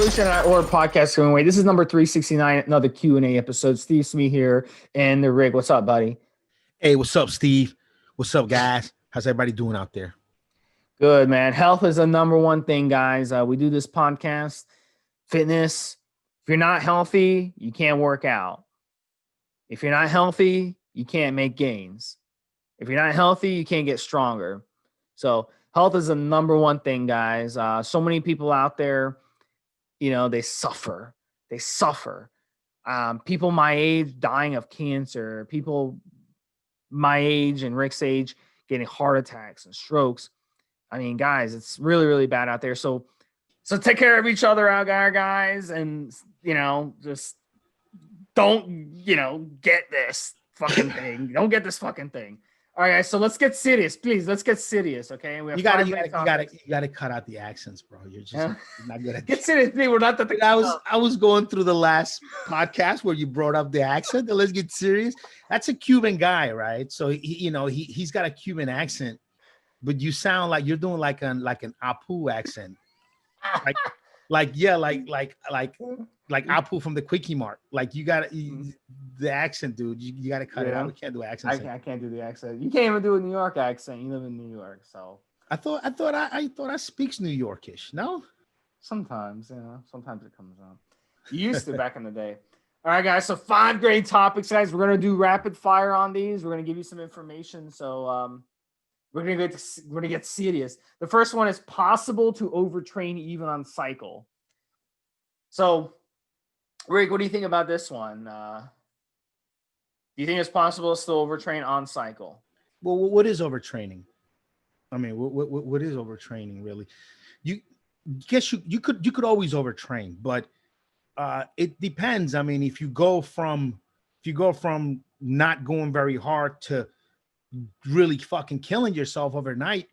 Evolution or podcast going away. This is number 369, another Q&A episode. Stevesmi here and the Rig. What's up, buddy? Hey, what's up, Steve? What's up, guys? How's everybody doing out there? Good, man. Health is the number one thing, guys. We do this podcast, fitness. If you're not healthy, you can't work out. If you're not healthy, you can't make gains. If you're not healthy, you can't get stronger. So health is the number one thing, guys. So many people out there, you know, they suffer. They suffer. People my age dying of cancer. People my age and Rick's age getting heart attacks and strokes. I mean, guys, it's really, really bad out there. So take care of each other out there, guys, and, you know, just don't, you know, get this fucking thing. Don't get this fucking thing. All right, guys, so let's get serious, please. Let's get serious, okay? We have you gotta cut out the accents, bro. You're just not good at get serious, please. We're not that. I was going through the last podcast where you brought up the accent. Let's get serious. That's a Cuban guy, right? So he's got a Cuban accent, but you sound like you're doing like an Apu accent, like Apu from the Quickie Mart. Like you got the accent, dude. You got to cut it out. We can't do accents. I can't do the accent. You can't even do a New York accent. You live in New York, so I thought I speaks New Yorkish. No, sometimes, you know, sometimes it comes out. You used to back in the day. All right, guys. So 5 great topics, guys. We're gonna do rapid fire on these. We're gonna give you some information. So we're gonna get serious. The first one is possible to overtrain even on cycle. So, Rick, what do you think about this one? Do you think it's possible to still overtrain on cycle? Well, what is overtraining? I mean, what is overtraining really? You could always overtrain, but it depends. I mean, if you go from not going very hard to really fucking killing yourself overnight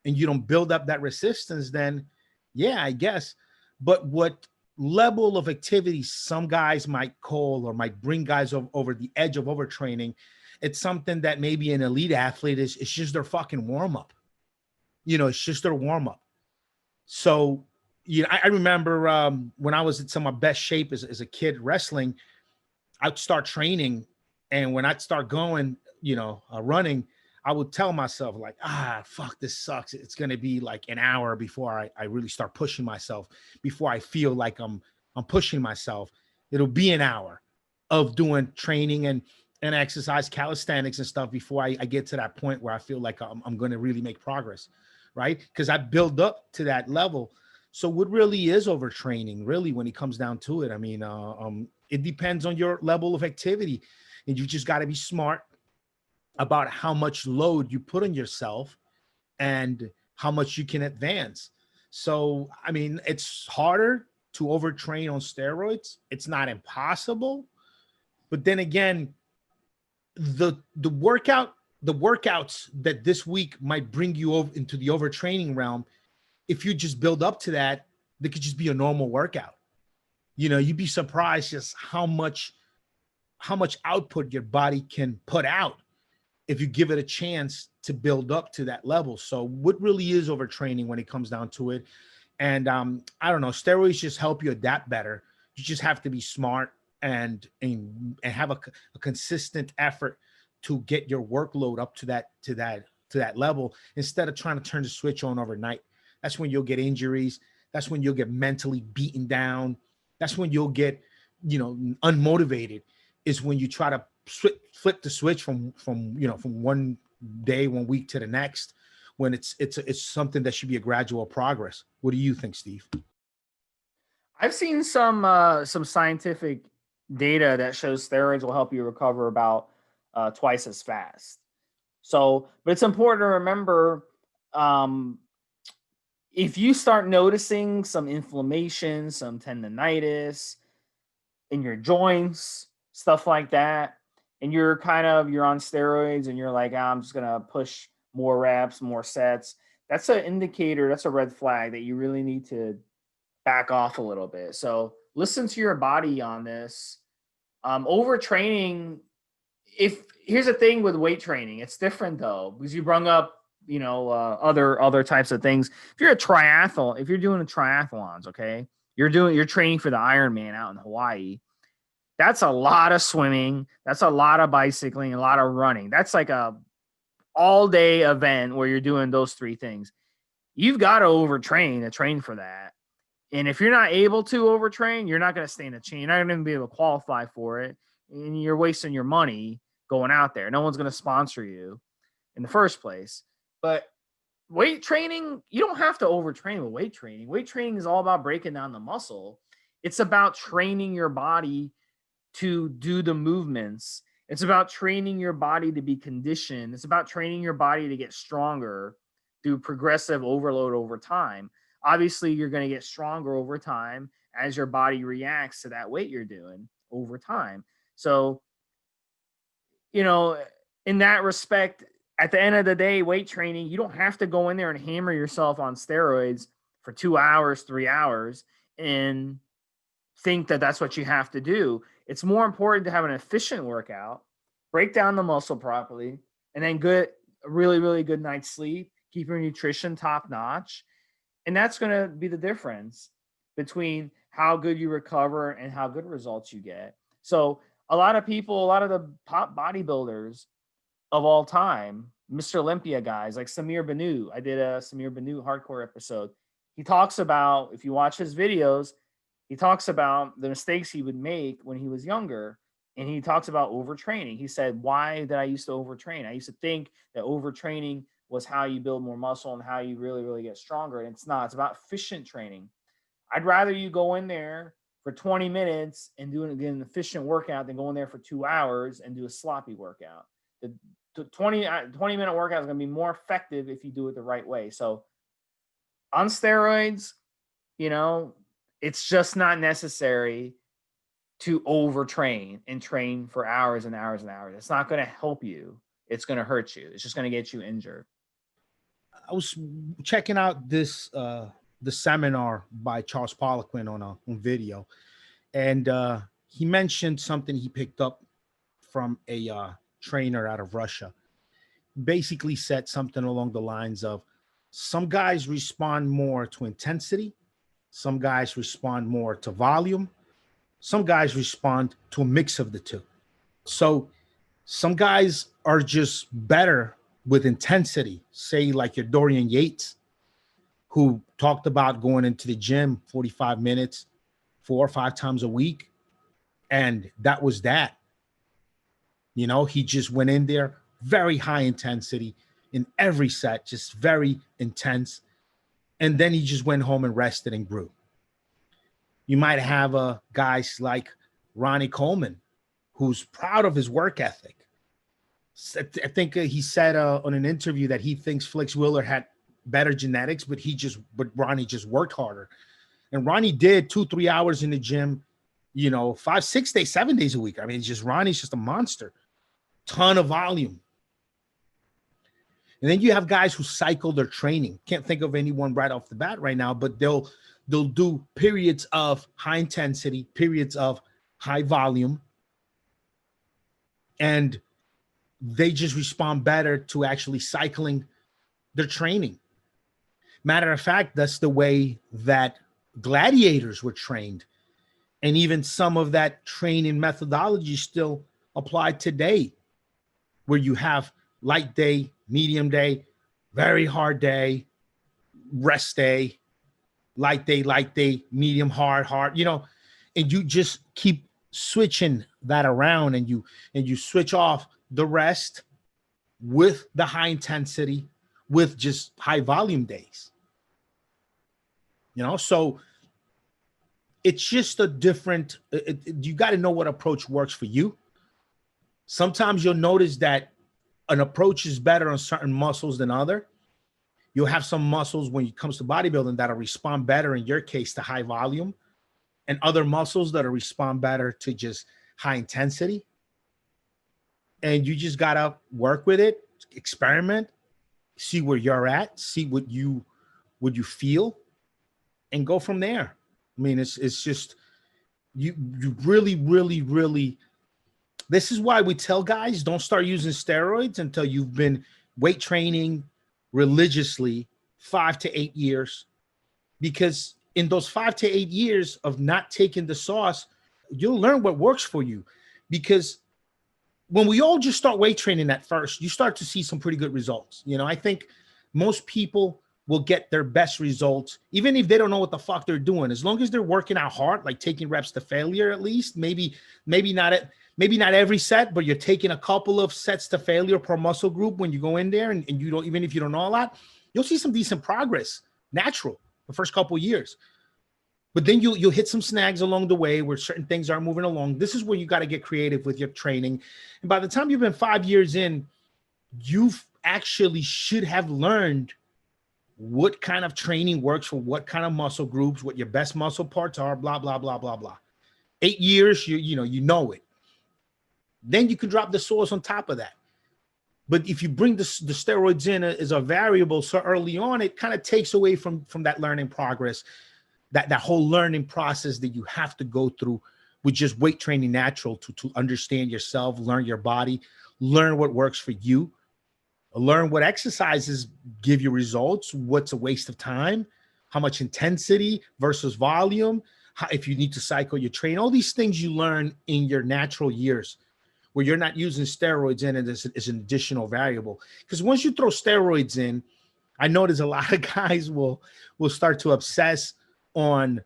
and you don't build up that resistance, then yeah, I guess. But what level of activity some guys might call or might bring guys over the edge of overtraining, it's something that maybe an elite athlete it's just their fucking warm-up. You know, it's just their warm-up. So, you know, I remember when I was in some of my best shape as a kid wrestling, I'd start training, and when I'd start going, you know, running, I would tell myself like, fuck, this sucks. It's going to be like an hour before I really start pushing myself, before I feel like I'm pushing myself. It'll be an hour of doing training and exercise, calisthenics and stuff before I get to that point where I feel like I'm going to really make progress, right? Because I build up to that level. So what really is overtraining, really, when it comes down to it? I mean, it depends on your level of activity, and you just got to be smart about how much load you put on yourself and how much you can advance. So, I mean, it's harder to overtrain on steroids. It's not impossible. But then again, the workouts that this week might bring you over into the overtraining realm, if you just build up to that, they could just be a normal workout. You know, you'd be surprised just how much output your body can put out if you give it a chance to build up to that level. So what really is overtraining when it comes down to it? And I don't know, steroids just help you adapt better. You just have to be smart and have a consistent effort to get your workload up to that level, instead of trying to turn the switch on overnight. That's when you'll get injuries. That's when you'll get mentally beaten down. That's when you'll get, you know, unmotivated, is when you try to flip the switch from one day, 1 week to the next, when it's something that should be a gradual progress. What do you think, Steve? I've seen some scientific data that shows steroids will help you recover about twice as fast. So, but it's important to remember, if you start noticing some inflammation, some tendonitis in your joints, stuff like that, and you're on steroids and you're like, I'm just going to push more reps, more sets, that's an indicator, that's a red flag that you really need to back off a little bit. So listen to your body on this. Overtraining, here's the thing with weight training, it's different though, because you brought up, other types of things. If you're doing triathlons, okay, You're training for the Ironman out in Hawaii. That's a lot of swimming. That's a lot of bicycling, a lot of running. That's like a all day event where you're doing those three things. You've got to overtrain to train for that. And if you're not able to overtrain, you're not going to stay in the chain. You're not going to be able to qualify for it. And you're wasting your money going out there. No one's going to sponsor you in the first place. But weight training, you don't have to overtrain with weight training. Weight training is all about breaking down the muscle. It's about training your body to do the movements. It's about training your body to be conditioned. It's about training your body to get stronger through progressive overload over time. Obviously, you're going to get stronger over time as your body reacts to that weight you're doing over time. So, you know, in that respect, at the end of the day, weight training, you don't have to go in there and hammer yourself on steroids for 2 hours, 3 hours, and think that that's what you have to do. It's more important to have an efficient workout, break down the muscle properly, and then really, really good night's sleep, keep your nutrition top notch. And that's going to be the difference between how good you recover and how good results you get. So a lot of people, a lot of the top bodybuilders of all time, Mr. Olympia guys like Samir Banu. I did a Samir Banu hardcore episode. He talks about, if you watch his videos, he talks about the mistakes he would make when he was younger. And he talks about overtraining. He said, why did I used to overtrain? I used to think that overtraining was how you build more muscle and how you really, really get stronger. And it's not. It's about efficient training. I'd rather you go in there for 20 minutes and do an efficient workout than go in there for 2 hours and do a sloppy workout. The 20-minute workout is going to be more effective if you do it the right way. So on steroids, you know, it's just not necessary to overtrain and train for hours and hours and hours. It's not going to help you. It's going to hurt you. It's just going to get you injured. I was checking out this the seminar by Charles Poliquin on video, and he mentioned something he picked up from a trainer out of Russia. Basically said something along the lines of, some guys respond more to intensity, some guys respond more to volume, some guys respond to a mix of the two. So some guys are just better with intensity, say like your Dorian Yates, who talked about going into the gym 45 minutes, 4 or 5 times a week. And that was that. You know, he just went in there, very high intensity in every set, just very intense. And then he just went home and rested and grew. You might have guys like Ronnie Coleman, who's proud of his work ethic. I think he said on an interview that he thinks Flex Wheeler had better genetics, but Ronnie just worked harder. And Ronnie did 2-3 hours in the gym, 5, 6 days, 7 days a week. I mean, Ronnie's just a monster. Ton of volume. And then you have guys who cycle their training. Can't think of anyone right off the bat right now, but they'll do periods of high intensity, periods of high volume, and they just respond better to actually cycling their training. Matter of fact, that's the way that gladiators were trained. And even some of that training methodology still applied today, where you have light day, medium day, very hard day, rest day, light day, medium, hard, and you just keep switching that around, and you switch off the rest with the high intensity with just high volume days. So it's just a different, you got to know what approach works for you. Sometimes you'll notice that an approach is better on certain muscles than other. You'll have some muscles when it comes to bodybuilding that'll respond better, in your case, to high volume, and other muscles that'll respond better to just high intensity. And you just got to work with it, experiment, see where you're at, see what you feel, and go from there. I mean, it's just, you really, really, really, this is why we tell guys, don't start using steroids until you've been weight training religiously 5 to 8 years, because in those 5 to 8 years of not taking the sauce, you'll learn what works for you. Because when we all just start weight training at first, you start to see some pretty good results. You know, I think most people will get their best results, even if they don't know what the fuck they're doing, as long as they're working out hard, like taking reps to failure, at least maybe not every set, but you're taking a couple of sets to failure per muscle group when you go in there, and you don't, even if you don't know a lot, you'll see some decent progress, natural, the first couple of years. But then you'll hit some snags along the way where certain things aren't moving along. This is where you got to get creative with your training. And by the time you've been 5 years in, you've actually should have learned what kind of training works for what kind of muscle groups, what your best muscle parts are, blah, blah, blah, blah, blah. 8 years, you know it. Then you can drop the sauce on top of that. But if you bring the steroids in as a variable so early on, it kind of takes away from that learning progress, that whole learning process that you have to go through with just weight training natural to understand yourself, learn your body, learn what works for you, learn what exercises give you results, what's a waste of time, how much intensity versus volume, if you need to cycle your train, all these things you learn in your natural years where you're not using steroids in it as an additional variable. Because once you throw steroids in, I notice a lot of guys will start to obsess on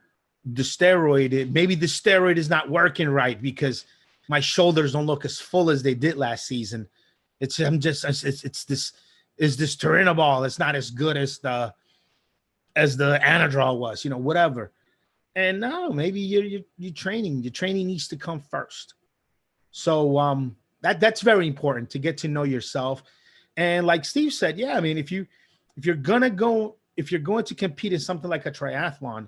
the steroid. Maybe the steroid is not working right because my shoulders don't look as full as they did last season. It's this Trenbolone. It's not as good as the Anadrol was, whatever. And no, maybe your training needs to come first. So that's very important to get to know yourself. And like Steve said, yeah, I mean, if you're going to compete in something like a triathlon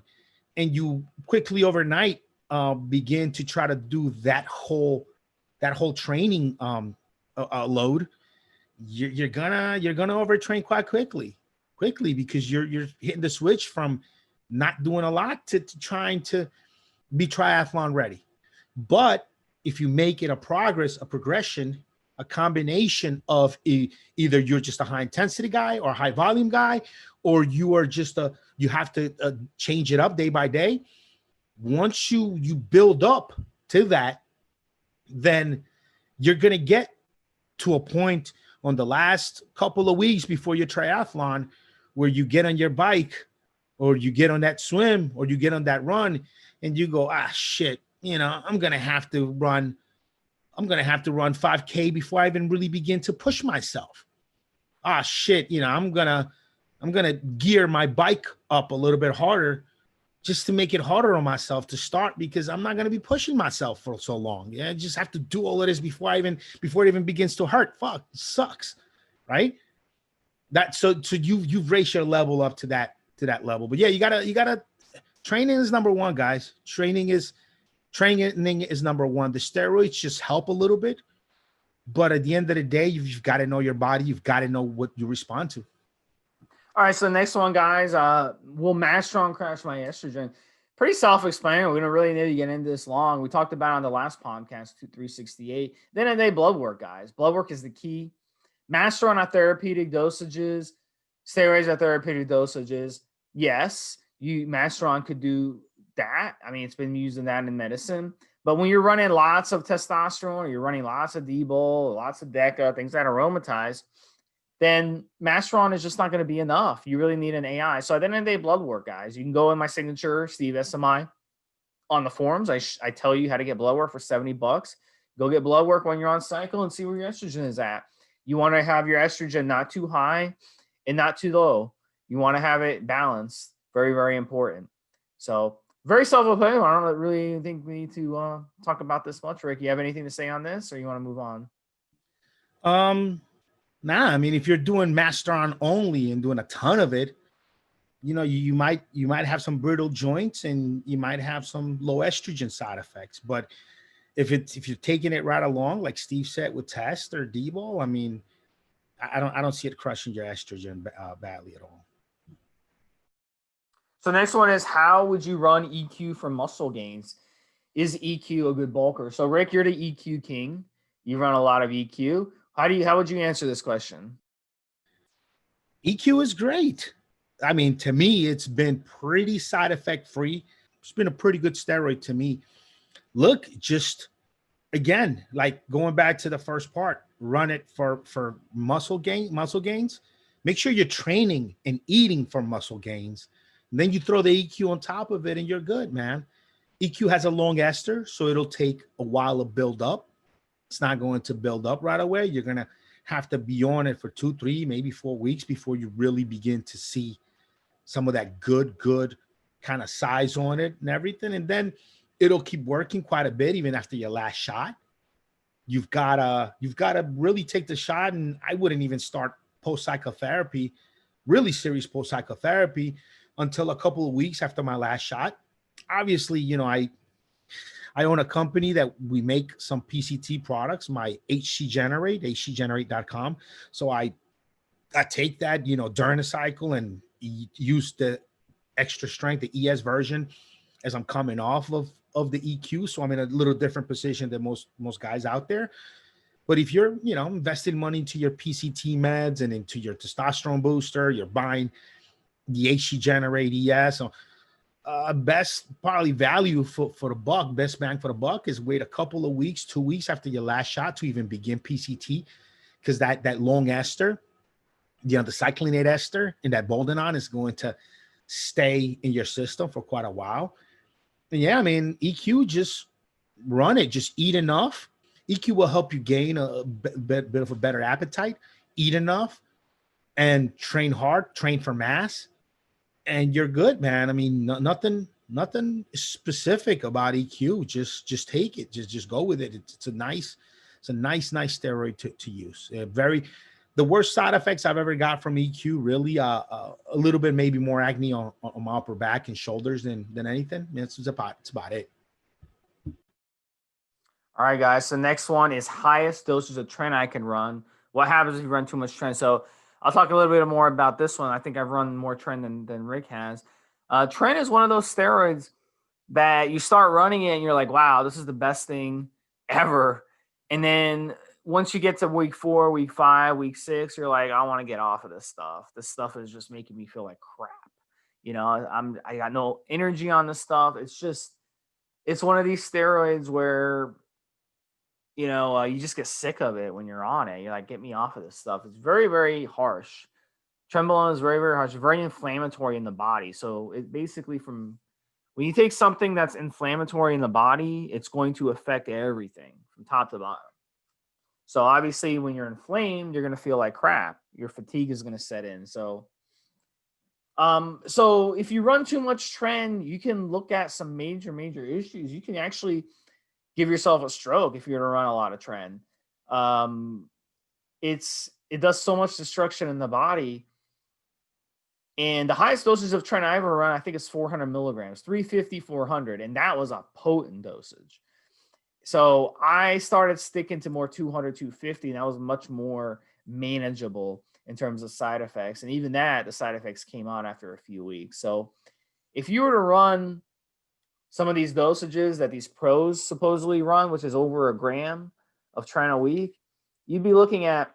and you quickly overnight begin to try to do that whole training load, you're gonna overtrain quite quickly because you're hitting the switch from not doing a lot to trying to be triathlon ready. But if you make it a progression, a combination of either you're just a high intensity guy or a high volume guy, or you are just you have to change it up day by day. Once you build up to that, then you're going to get to a point on the last couple of weeks before your triathlon where you get on your bike or you get on that swim or you get on that run and you go, shit, I'm going to have to run 5K before I even really begin to push myself. Shit, I'm going to gear my bike up a little bit harder just to make it harder on myself to start because I'm not going to be pushing myself for so long. Yeah, I just have to do all of this before it even begins to hurt. Fuck, it sucks, right? So you've raised your level up to that level. But yeah, you gotta training is number one, guys. Training is number one. The steroids just help a little bit, but at the end of the day, you've got to know your body. You've got to know what you respond to. All right, so the next one, guys, will Masteron crash my estrogen? Pretty self-explanatory. We don't really need to get into this long. We talked about it on the last podcast, 368. Then a day blood work, guys. Blood work is the key. Masteron at therapeutic dosages, steroids at therapeutic dosages. Yes, Masteron could do that. I mean, it's been using that in medicine. But when you're running lots of testosterone, or you're running lots of D-bol, lots of DECA, things that aromatize, then Masteron is just not going to be enough. You really need an AI. So at the end of the day, blood work, guys. You can go in my signature, Stevesmi, on the forums. I tell you how to get blood work for $70. Go get blood work when you're on cycle and see where your estrogen is at. You want to have your estrogen not too high and not too low. You want to have it balanced. Very, very important. So very self-explanatory. I don't really think we need to talk about this much. Rick, you have anything to say on this, or you want to move on? Nah, I mean, if you're doing Masteron only and doing a ton of it, you might have some brittle joints and you might have some low estrogen side effects. But if you're taking it right along, like Steve said with test or D-bol, I mean, I don't see it crushing your estrogen badly at all. So next one is, how would you run EQ for muscle gains? Is EQ a good bulker? So Rick, you're the EQ king. You run a lot of EQ. How would you answer this question? EQ is great. I mean, to me, it's been pretty side effect free. It's been a pretty good steroid to me. Look, just again, like going back to the first part, run it for muscle gains. Make sure you're training and eating for muscle gains. And then you throw the EQ on top of it, and you're good, man. EQ has a long ester, so it'll take a while to build up. It's not going to build up right away. You're gonna have to be on it for 2, 3, maybe 4 weeks before you really begin to see some of that good kind of size on it and everything. And then it'll keep working quite a bit even after your last shot. You've gotta really take the shot. And I wouldn't even start post-psychotherapy, really serious post-psychotherapy, until a couple of weeks after my last shot. Obviously, you know, I own a company that we make some PCT products, my hcgenerate.com. So I take that, you know, during the cycle and use the extra strength, the ES version, as I'm coming off of the EQ. So I'm in a little different position than most guys out there. But if you're, you know, investing money into your PCT meds and into your testosterone booster, you're buying the HC Generate ES. So best probably value for the buck, best bang for the buck is wait a couple of weeks, 2 weeks after your last shot to even begin PCT, because that long ester, you know, the cyclinate ester in that boldenone is going to stay in your system for quite a while. And yeah, I mean, EQ, just run it, just eat enough. EQ will help you gain a bit of a better appetite, eat enough, and train hard, train for mass, and you're good, man. I mean, nothing specific about EQ. Just take it. Just go with it. It's a nice steroid to use. The worst side effects I've ever got from EQ, really, a little bit maybe more acne on my upper back and shoulders than anything. It's about it. All right, guys. So next one is highest dosage of tren I can run. What happens if you run too much tren? So I'll talk a little bit more about this one. I think I've run more tren than Rick has. Tren is one of those steroids that you start running it and you're like, wow, this is the best thing ever. And then once you get to week 4, week 5, week 6, you're like, I want to get off of this stuff. This stuff is just making me feel like crap. You know, I got no energy on this stuff. It's one of these steroids where, you know, you just get sick of it when you're on it. You're like, get me off of this stuff. It's very, very harsh. Trenbolone is very, very harsh, very inflammatory in the body. So it basically, from when you take something that's inflammatory in the body, it's going to affect everything from top to bottom. So obviously when you're inflamed, you're going to feel like crap. Your fatigue is going to set in. So if you run too much tren, you can look at some major issues. You can actually give yourself a stroke if you're to run a lot of tren. It does so much destruction in the body. And the highest dosage of tren I ever run, I think it's 400 milligrams, 350, 400. And that was a potent dosage. So I started sticking to more 200, 250, and that was much more manageable in terms of side effects. And even that, the side effects came out after a few weeks. So if you were to run some of these dosages that these pros supposedly run, which is over a gram of tren a week, you'd be looking at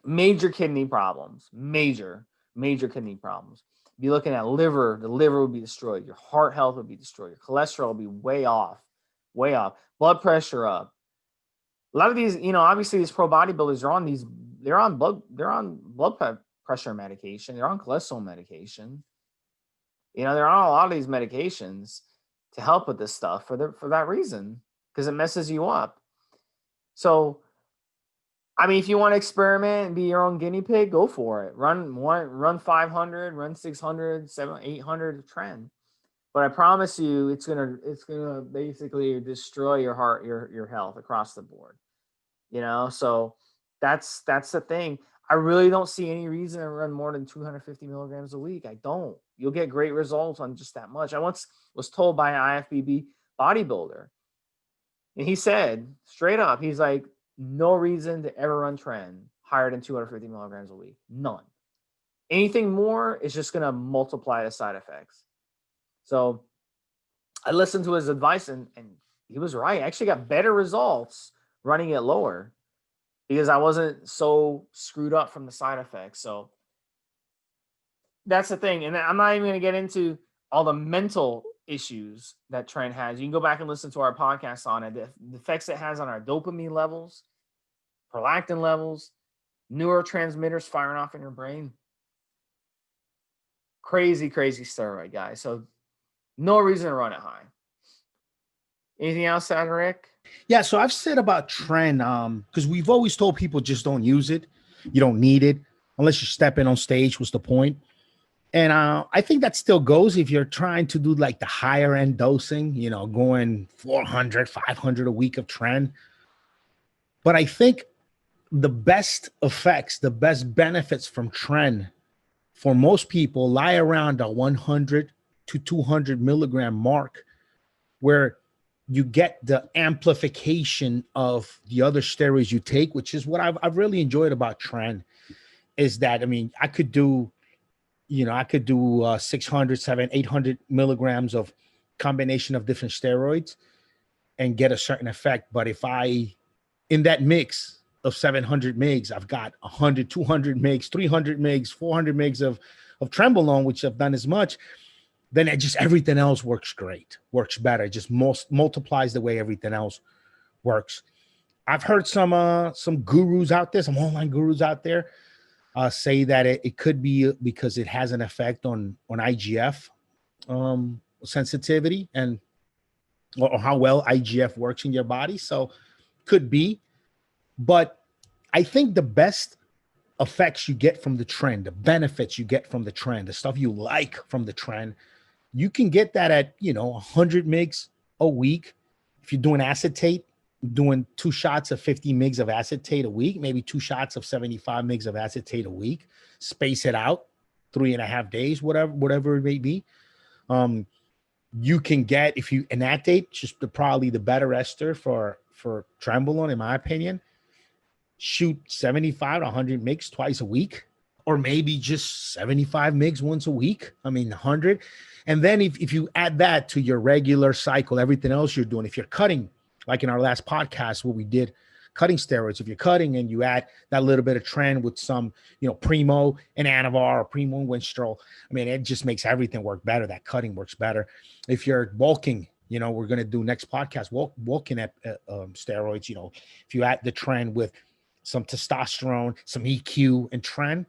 major kidney problems, major kidney problems. You'd be looking at liver. The liver would be destroyed. Your heart health would be destroyed. Your cholesterol would be way off. Blood pressure up. A lot of these, you know, obviously these pro bodybuilders are they're on blood pressure medication. They're on cholesterol medication. You know, they're on a lot of these medications to help with this stuff for that reason, because it messes you up. So, I mean, if you want to experiment and be your own guinea pig, go for it. Run 500, run 600, 700, 800 tren. But I promise you, it's gonna basically destroy your heart, your health across the board. You know, so that's the thing. I really don't see any reason to run more than 250 milligrams a week. I don't. You'll get great results on just that much. I once was told by an IFBB bodybuilder, and he said straight up, he's like, no reason to ever run tren higher than 250 milligrams a week. None. Anything more is just going to multiply the side effects. So I listened to his advice, and he was right. I actually got better results running it lower because I wasn't so screwed up from the side effects. So that's the thing. And I'm not even going to get into all the mental issues that Trent has. You can go back and listen to our podcast on it. The effects it has on our dopamine levels, prolactin levels, neurotransmitters firing off in your brain. Crazy, crazy steroid, guys. So no reason to run it high. Anything else, Rick? Yeah, so I've said about tren, because we've always told people just don't use it. You don't need it unless you're stepping on stage. What's the point? And I think that still goes if you're trying to do like the higher end dosing, you know, going 400, 500 a week of tren. But I think the best effects, the best benefits from tren for most people lie around a 100 to 200 milligram mark, where you get the amplification of the other steroids you take, which is what I've really enjoyed about tren, is that, I mean, I could do 600, 700, 800 milligrams of combination of different steroids and get a certain effect. But if in that mix of 700 mgs, I've got 100, 200 mgs, 300 mgs, 400 mgs of Trenbolone, which I've done as much, then everything else works great, works better. It just multiplies the way everything else works. I've heard some gurus out there, some online gurus out there say that it could be because it has an effect on IGF sensitivity or how well IGF works in your body. So could be, but I think the best effects you get from the tren, the benefits you get from the tren, the stuff you like from the tren, you can get that at 100 mgs a week. If you're doing acetate, doing 2 shots of 50 mgs of acetate a week, maybe 2 shots of 75 mgs of acetate a week, space it out 3.5 days, whatever it may be. You can get, if you enactate, just probably the better ester for Trenbolone, in my opinion, shoot 75 to 100 mgs twice a week, or maybe just 75 mgs once a week. I mean, 100. And then if you add that to your regular cycle, everything else you're doing, if you're cutting, like in our last podcast where we did cutting steroids, if you're cutting and you add that little bit of tren with some, Primo and Anavar or Primo and Winstrol, I mean, it just makes everything work better. That cutting works better. If you're bulking, we're going to do next podcast, bulking at steroids, if you add the tren with some testosterone, some EQ and tren,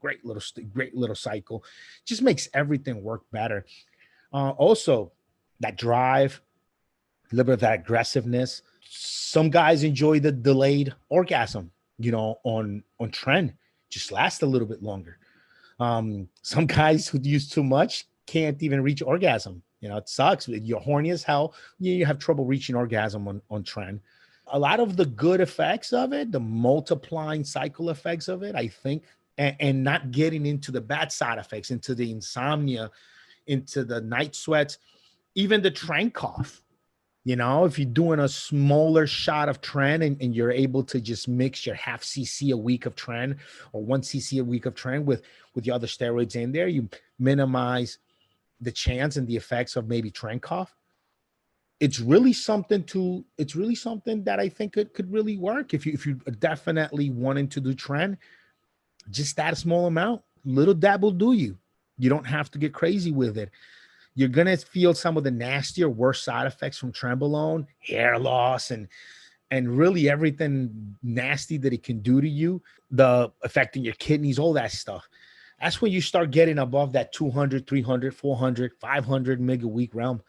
great little cycle, just makes everything work better. Also that drive, a little bit of that aggressiveness. Some guys enjoy the delayed orgasm, on tren, just last a little bit longer. Some guys who use too much can't even reach orgasm. It sucks. You're horny as hell. You have trouble reaching orgasm on tren. A lot of the good effects of it, the multiplying cycle effects of it, I think, and not getting into the bad side effects, into the insomnia, into the night sweats, even the tren cough. If you're doing a smaller shot of tren and you're able to just mix your half cc a week of tren or 1 cc a week of tren with the other steroids in there, you minimize the chance and the effects of maybe tren cough. It's really something that I think it could really work. If you definitely wanting to do tren, just add a small amount, little dab will do you. You don't have to get crazy with it. You're going to feel some of the nastier, worse side effects from Trenbolone, hair loss, and really everything nasty that it can do to you, the affecting your kidneys, all that stuff. That's when you start getting above that 200, 300, 400, 500 mg a week realm.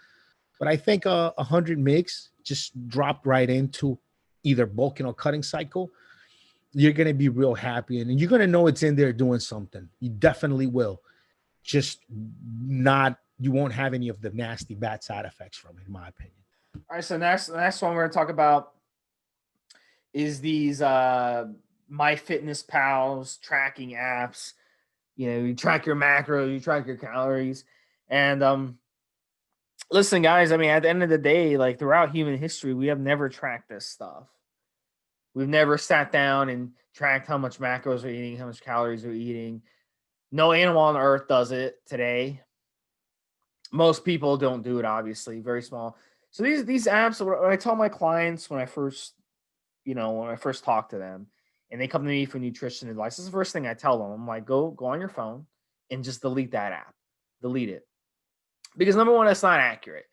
But I think 100 mgs just dropped right into either bulking or cutting cycle. You're going to be real happy, and you're going to know it's in there doing something. You definitely will. Just you won't have any of the nasty bad side effects from it, in my opinion. All right, so next one we're going to talk about is these MyFitnessPal's tracking apps. You track your macros, you track your calories, and listen, guys. I mean, at the end of the day, like throughout human history, we have never tracked this stuff. We've never sat down and tracked how much macros we're eating, how much calories we're eating. No animal on earth does it today. Most people don't do it, obviously, very small. So these apps, what I tell my clients when I first talk to them and they come to me for nutrition advice, this is the first thing I tell them. I'm like, go on your phone, and just delete that app. Delete it. Because number one, that's not accurate.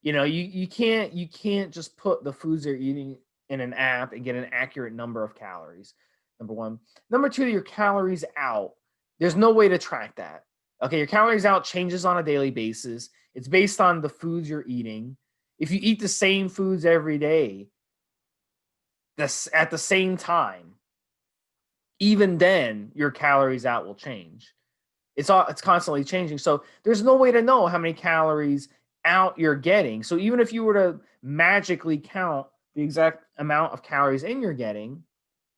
You know, you can't just put the foods you're eating in an app and get an accurate number of calories. Number one. Number two, your calories out. There's no way to track that. Okay, your calories out changes on a daily basis. It's based on the foods you're eating. If you eat the same foods every day, that's at the same time, even then your calories out will change. It's constantly changing. So there's no way to know how many calories out you're getting. So even if you were to magically count the exact amount of calories in you're getting,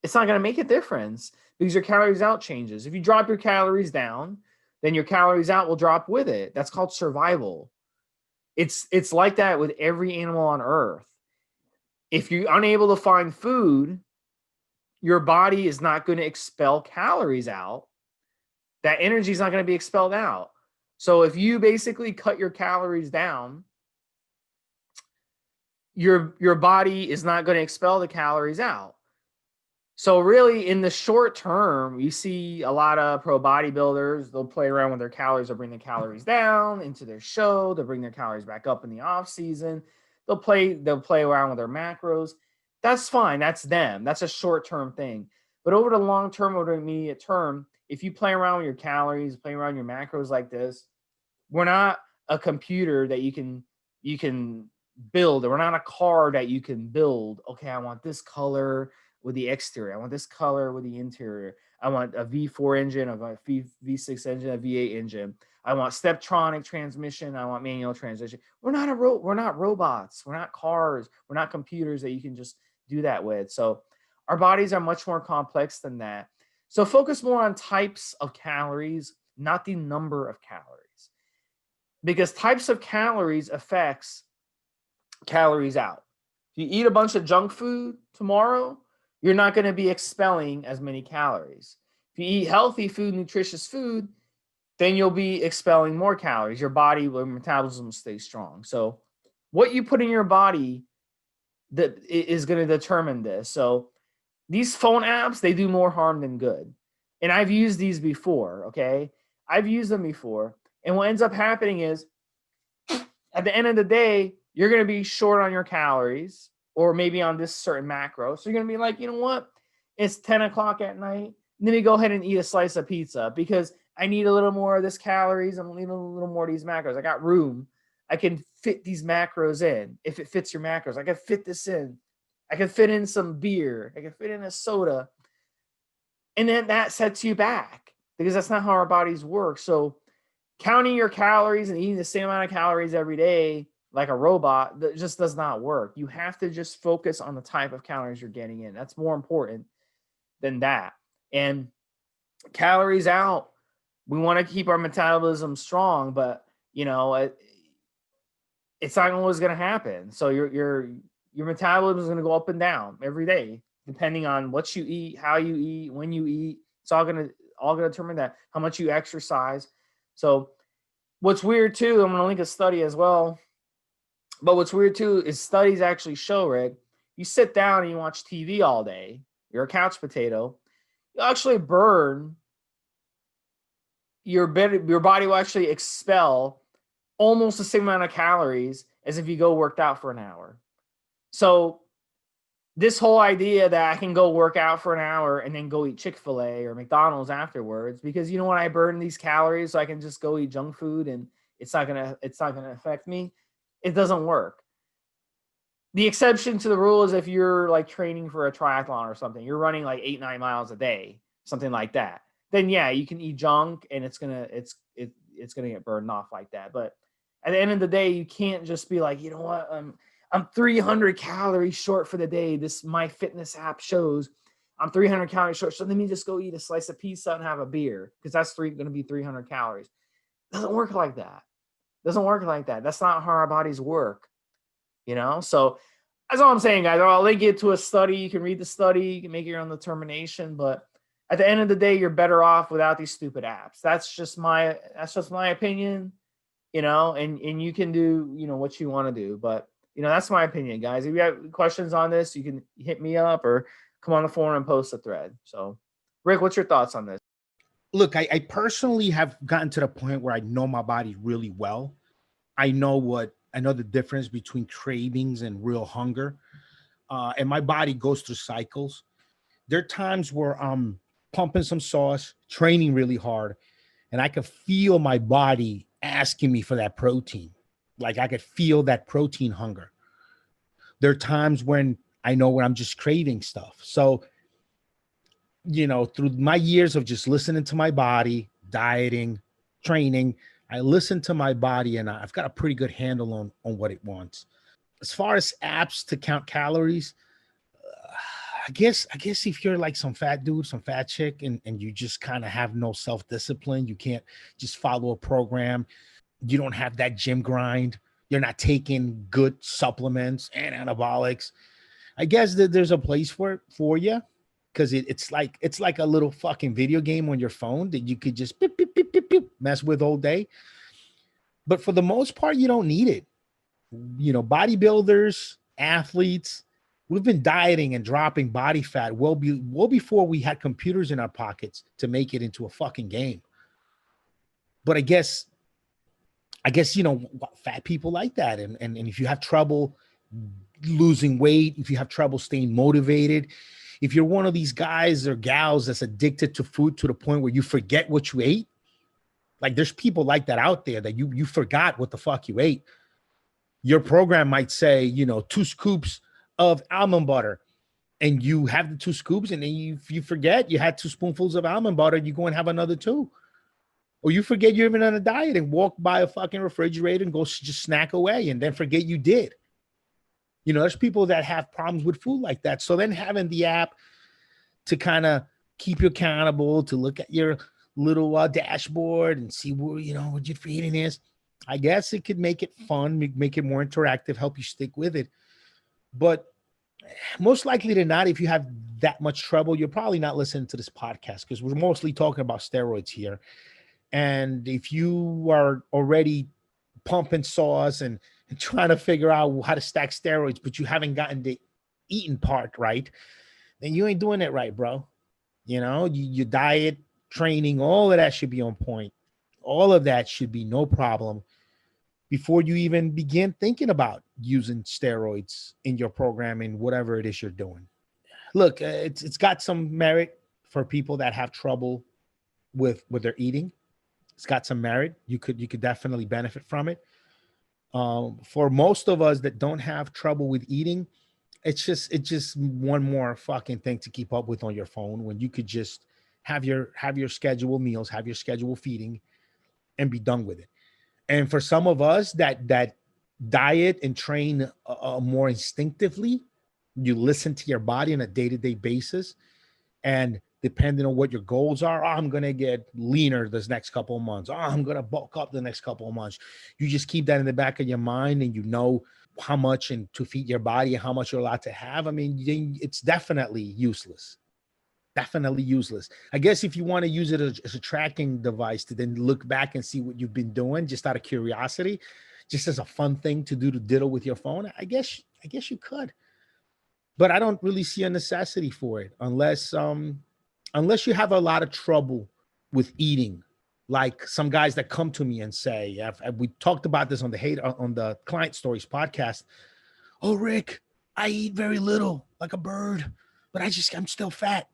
it's not going to make a difference because your calories out changes. If you drop your calories down, then your calories out will drop with it. That's called survival. It's like that with every animal on earth. If you're unable to find food, your body is not going to expel calories out. That energy is not going to be expelled out. So if you basically cut your calories down, your body is not going to expel the calories out. So really, in the short term, you see a lot of pro bodybuilders, they'll play around with their calories. They'll bring the calories down into their show. They'll bring their calories back up in the off season. They'll play around with their macros. That's fine. That's them. That's a short-term thing. But over the long term, over the immediate term, if you play around with your calories, play around your macros like this, we're not a computer that you can build. We're not a car that you can build. Okay, I want this color with the exterior. I want this color with the interior. I want a V4 engine, a V6 engine, a V8 engine. I want Steptronic transmission. I want manual transmission. We're not robots. We're not cars. We're not computers that you can just do that with. So our bodies are much more complex than that. So focus more on types of calories, not the number of calories, because types of calories affects calories out. If you eat a bunch of junk food tomorrow, you're not going to be expelling as many calories. If you eat healthy food, nutritious food, then you'll be expelling more calories. Your body, your metabolism will stay strong. So what you put in your body that is going to determine this. So these phone apps, they do more harm than good. And I've used these before, okay? I've used them before. And what ends up happening is at the end of the day, you're going to be short on your calories or maybe on this certain macro. So you're going to be like, you know what? It's 10 o'clock at night. Let me go ahead and eat a slice of pizza because I need a little more of this calories. I'm needing a little more of these macros. I got room. I can fit these macros in. If it fits your macros, I can fit this in. I can fit in some beer. I can fit in a soda. And then that sets you back because that's not how our bodies work. So counting your calories and eating the same amount of calories every day like a robot, that just does not work. You have to just focus on the type of calories you're getting in. That's more important than that. And calories out, we want to keep our metabolism strong, but you know, it's not always going to happen. So your metabolism is going to go up and down every day, depending on what you eat, how you eat, when you eat. It's all going to determine that, how much you exercise. So what's weird too, I'm going to link a study as well. But what's weird too is studies actually show, Rick, you sit down and you watch TV all day, you're a couch potato, you actually burn, your body will actually expel almost the same amount of calories as if you go worked out for an hour. So this whole idea that I can go work out for an hour and then go eat Chick-fil-A or McDonald's afterwards, because you know what, I burn these calories so I can just go eat junk food and it's not gonna affect me. It doesn't work. The exception to the rule is if you're like training for a triathlon or something, you're running like 8-9 miles a day, something like that. Then yeah, you can eat junk and it's gonna get burned off like that. But at the end of the day, you can't just be like, you know what, I'm 300 calories short for the day. This My Fitness app shows I'm 300 calories short. So let me just go eat a slice of pizza and have a beer because that's going to be 300 calories. It doesn't work like that. Doesn't work like that. That's not how our bodies work, you know? So that's all I'm saying, guys. I'll link it to a study. You can read the study. You can make your own determination. But at the end of the day, you're better off without these stupid apps. That's just my opinion, you know? And you can do, you know, what you want to do. But, you know, that's my opinion, guys. If you have questions on this, you can hit me up or come on the forum and post a thread. So, Rick, what's your thoughts on this? Look, I personally have gotten to the point where I know my body really well. I know the difference between cravings and real hunger. And my body goes through cycles. There are times where I'm pumping some sauce, training really hard, and I could feel my body asking me for that protein. Like I could feel that protein hunger. There are times when I know when I'm just craving stuff. So, through my years of just listening to my body, dieting, training, I listen to my body and I've got a pretty good handle on what it wants. As far as apps to count calories, I guess if you're like some fat dude, some fat chick, and you just kind of have no self-discipline, you can't just follow a program, you don't have that gym grind, you're not taking good supplements and anabolics. I guess that there's a place for it for you because it's like a little fucking video game on your phone that you could just beep, beep, beep, beep, beep, mess with all day. But for the most part, you don't need it. Bodybuilders, athletes, we've been dieting and dropping body fat well before we had computers in our pockets to make it into a fucking game. But I guess fat people like that, and if you have trouble losing weight, if you have trouble staying motivated, if you're one of these guys or gals that's addicted to food to the point where you forget what you ate, like there's people like that out there that you forgot what the fuck you ate. Your program might say, 2 scoops of almond butter, and you have the 2 scoops, and then you forget you had 2 spoonfuls of almond butter, you go and have another 2. Or you forget you're even on a diet and walk by a fucking refrigerator and go just snack away and then forget you did. There's people that have problems with food like that. So then having the app to kind of keep you accountable, to look at your little dashboard and see what your feeding is, I guess it could make it fun, make it more interactive, help you stick with it. But most likely than not, if you have that much trouble, you're probably not listening to this podcast because we're mostly talking about steroids here. And if you are already pumping sauce and trying to figure out how to stack steroids, but you haven't gotten the eating part right, then you ain't doing it right, bro. Your diet, training, all of that should be on point. All of that should be no problem before you even begin thinking about using steroids in your programming, whatever it is you're doing. Look, it's got some merit for people that have trouble with their eating. It's got some merit. You could definitely benefit from it. For most of us that don't have trouble with eating, it's just one more fucking thing to keep up with on your phone when you could just have your scheduled meals, have your scheduled feeding, and be done with it. And for some of us that diet and train more instinctively, you listen to your body on a day-to-day basis, and depending on what your goals are, I'm going to get leaner this next couple of months. I'm going to bulk up the next couple of months. You just keep that in the back of your mind and how much and to feed your body and how much you're allowed to have. I mean, it's definitely useless. Definitely useless. I guess if you want to use it as a tracking device to then look back and see what you've been doing just out of curiosity, just as a fun thing to do to diddle with your phone, I guess you could. But I don't really see a necessity for it unless you have a lot of trouble with eating, like some guys that come to me and say, we talked about this on the Client Stories podcast. Oh, Rick, I eat very little, like a bird, but I'm still fat.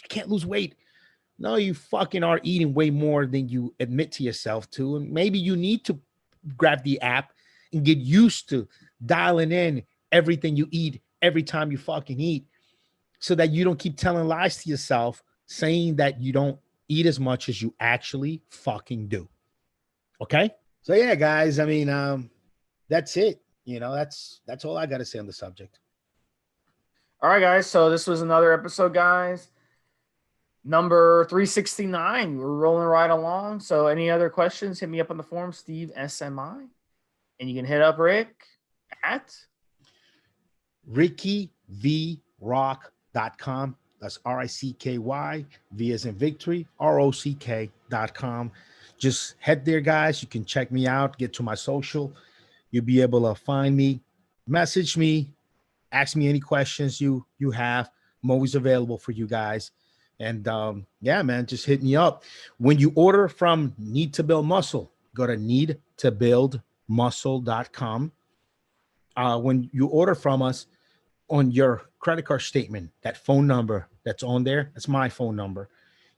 I can't lose weight. No, you fucking are eating way more than you admit to yourself to. And maybe you need to grab the app and get used to dialing in everything you eat every time you fucking eat so that you don't keep telling lies to yourself saying that you don't eat as much as you actually fucking do. Okay? So yeah, guys, I mean, that's it. That's all I got to say on the subject. All right, guys. So this was another episode, guys. Number 369. We're rolling right along. So any other questions, hit me up on the forum, Steve SMI. And you can hit up Rick at RickyVRock.com. That's RICKY, V as in victory, ROCK.com. Just head there, guys. You can check me out, get to my social. You'll be able to find me, message me, ask me any questions you have. I'm always available for you guys. And yeah, man, just hit me up. When you order from Need to Build Muscle, go to needtobuildmuscle.com. When you order from us, on your credit card statement, that phone number that's on there, that's my phone number.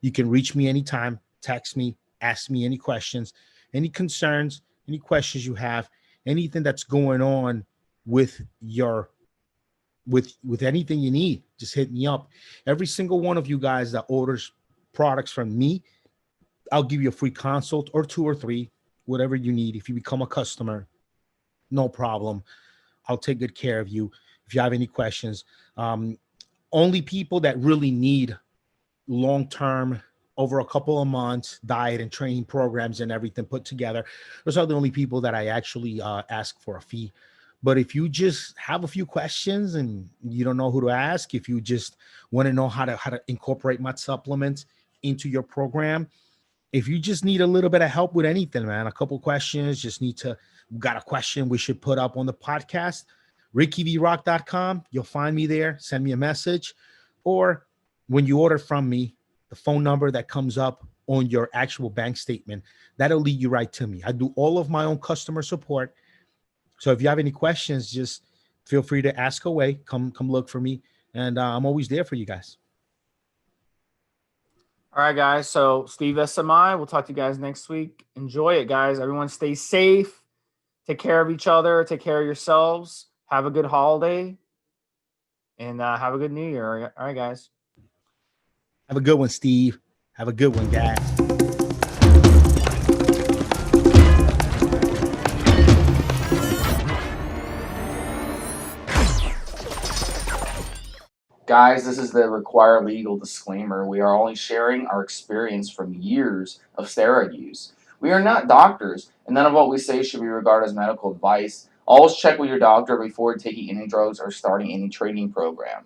You can reach me anytime, text me, ask me any questions, any concerns, any questions you have, anything that's going on with your with anything you need. Just hit me up. Every single one of you guys that orders products from me, I'll give you a free consult or 2 or 3, whatever you need. If you become a customer, no problem. I'll take good care of you. If you have any questions, only people that really need long-term, over a couple of months, diet and training programs and everything put together, those are the only people that I actually ask for a fee. But if you just have a few questions and you don't know who to ask, if you just want to know how to incorporate my supplements into your program, if you just need a little bit of help with anything, man, a couple questions, got a question we should put up on the podcast, rickyvrock.com. You'll find me there. Send me a message. Or when you order from me, the phone number that comes up on your actual bank statement, that'll lead you right to me. I do all of my own customer support. So if you have any questions, just feel free to ask away. Come look for me. And I'm always there for you guys. All right, guys. So Stevesmi, we'll talk to you guys next week. Enjoy it, guys. Everyone stay safe. Take care of each other. Take care of yourselves. Have a good holiday. And have a good New Year. All right, guys. Have a good one, Steve. Have a good one, guys. Guys, this is the required legal disclaimer. We are only sharing our experience from years of steroid use. We are not doctors, and none of what we say should be regarded as medical advice. Always check with your doctor before taking any drugs or starting any training program.